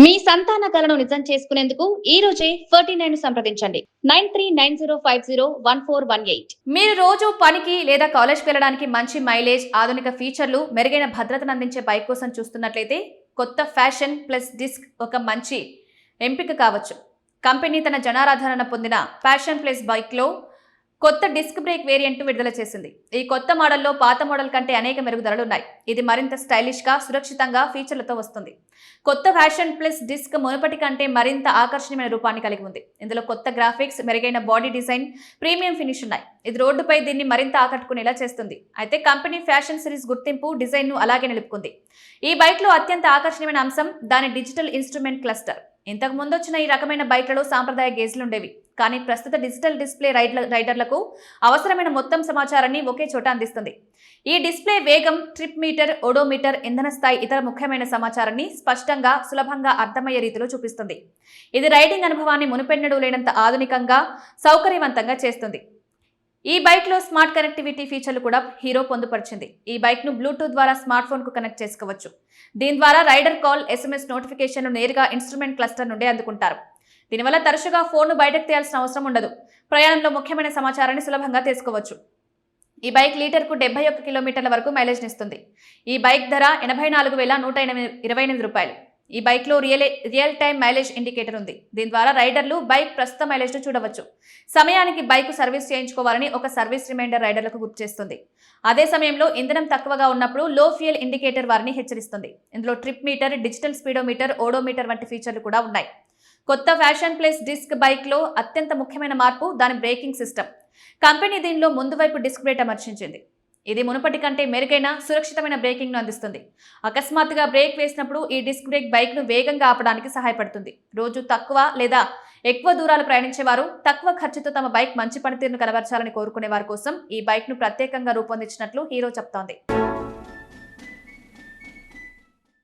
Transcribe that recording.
మీ సంతాన కలను నిజం చేసుకునేందుకు ఈ రోజే 49 సంప్రదించండి 9390501418. మీరు రోజు పనికి లేదా కాలేజ్కి వెళ్ళడానికి మంచి మైలేజ్, ఆధునిక ఫీచర్లు, మెరుగైన భద్రతను అందించే బైక్ కోసం చూస్తున్నట్లయితే కొత్త ఫ్యాషన్ ప్లస్ డిస్క్ ఒక మంచి ఎంపిక కావచ్చు. కంపెనీ తన జనారాధన పొందిన ఫ్యాషన్ ప్లస్ బైక్లో కొత్త డిస్క్ బ్రేక్ వేరియంట్ విడుదల చేసింది. ఈ కొత్త మోడల్లో పాత మోడల్ కంటే అనేక మెరుగుదలలున్నాయి. ఇది మరింత స్టైలిష్గా, సురక్షితంగా ఫీచర్లతో వస్తుంది. కొత్త ఫ్యాషన్ ప్లస్ డిస్క్ మునుపటి కంటే మరింత ఆకర్షణీయమైన రూపాన్ని కలిగి ఉంది. ఇందులో కొత్త గ్రాఫిక్స్, మెరుగైన బాడీ డిజైన్, ప్రీమియం ఫినిష్ ఉన్నాయి. ఇది రోడ్డుపై దీన్ని మరింత ఆకట్టుకునేలా చేస్తుంది. అయితే కంపెనీ ఫ్యాషన్ సిరీస్ గుర్తింపు, డిజైన్ను అలాగే నిలుపుకుంది. ఈ బైక్లో అత్యంత ఆకర్షణీయమైన అంశం దాని డిజిటల్ ఇన్స్ట్రుమెంట్ క్లస్టర్. ఇంతకు ముందు వచ్చిన ఈ రకమైన బైక్లలో సాంప్రదాయ గేజ్లు ఉండేవి, కానీ ప్రస్తుత డిజిటల్ డిస్ప్లే రైడర్లకు అవసరమైన మొత్తం సమాచారాన్ని ఒకే చోట అందిస్తుంది. ఈ డిస్ప్లే వేగం, ట్రిప్ మీటర్, ఓడోమీటర్, ఇంధన స్థాయి, ఇతర ముఖ్యమైన సమాచారాన్ని స్పష్టంగా, సులభంగా అర్థమయ్యే రీతిలో చూపిస్తుంది. ఇది రైడింగ్ అనుభవాన్ని మునుపెన్నడూ లేనంత ఆధునికంగా, సౌకర్యవంతంగా చేస్తుంది. ఈ బైక్లో స్మార్ట్ కనెక్టివిటీ ఫీచర్లు కూడా హీరో పొందుపరిచింది. ఈ బైక్ను బ్లూటూత్ ద్వారా స్మార్ట్ ఫోన్కు కనెక్ట్ చేసుకోవచ్చు. దీని ద్వారా రైడర్ కాల్, SMS నోటిఫికేషన్లు నేరుగా ఇన్స్ట్రుమెంట్ క్లస్టర్ నుండి అందుకుంటారు. దీనివల్ల తరచుగా ఫోన్ను బయటకు తీయాల్సిన అవసరం ఉండదు. ప్రయాణంలో ముఖ్యమైన సమాచారాన్ని సులభంగా తీసుకోవచ్చు. ఈ బైక్ లీటర్కు 71 కిలోమీటర్ల వరకు మైలేజ్ని ఇస్తుంది. ఈ బైక్ ధర 84,128 రూపాయలు. ఈ బైక్లో రియల్ టైమ్ మైలేజ్ ఇండికేటర్ ఉంది. దీని ద్వారా రైడర్లు బైక్ ప్రస్తుత మైలేజ్ను చూడవచ్చు. సమయానికి బైక్ సర్వీస్ చేయించుకోవాలని ఒక సర్వీస్ రిమైండర్ రైడర్లకు గుర్తు చేస్తుంది. అదే సమయంలో ఇంధనం తక్కువగా ఉన్నప్పుడు లో ఫ్యూయల్ ఇండికేటర్ వారిని హెచ్చరిస్తుంది. ఇందులో trip meter, digital speedometer, odometer వంటి ఫీచర్లు కూడా ఉన్నాయి. కొత్త ఫ్యాషన్ ప్లస్ డిస్క్ బైక్లో అత్యంత ముఖ్యమైన మార్పు దాని బ్రేకింగ్ సిస్టమ్. కంపెనీ దీనిలో ముందు వైపు డిస్క్ బ్రేక్ అమర్చింది. ఇది మునుపటి కంటే మెరుగైన, సురక్షితమైన బ్రేకింగ్ను అందిస్తుంది. అకస్మాత్తుగా బ్రేక్ వేసినప్పుడు ఈ డిస్క్ బ్రేక్ బైక్ను వేగంగా ఆపడానికి సహాయపడుతుంది. రోజు తక్కువ లేదా ఎక్కువ దూరాలు ప్రయాణించేవారు, తక్కువ ఖర్చుతో తమ బైక్ మంచి పనితీరును కనబరచాలని కోరుకునే వారి కోసం ఈ బైక్ను ప్రత్యేకంగా రూపొందించినట్లు హీరో చెప్తోంది.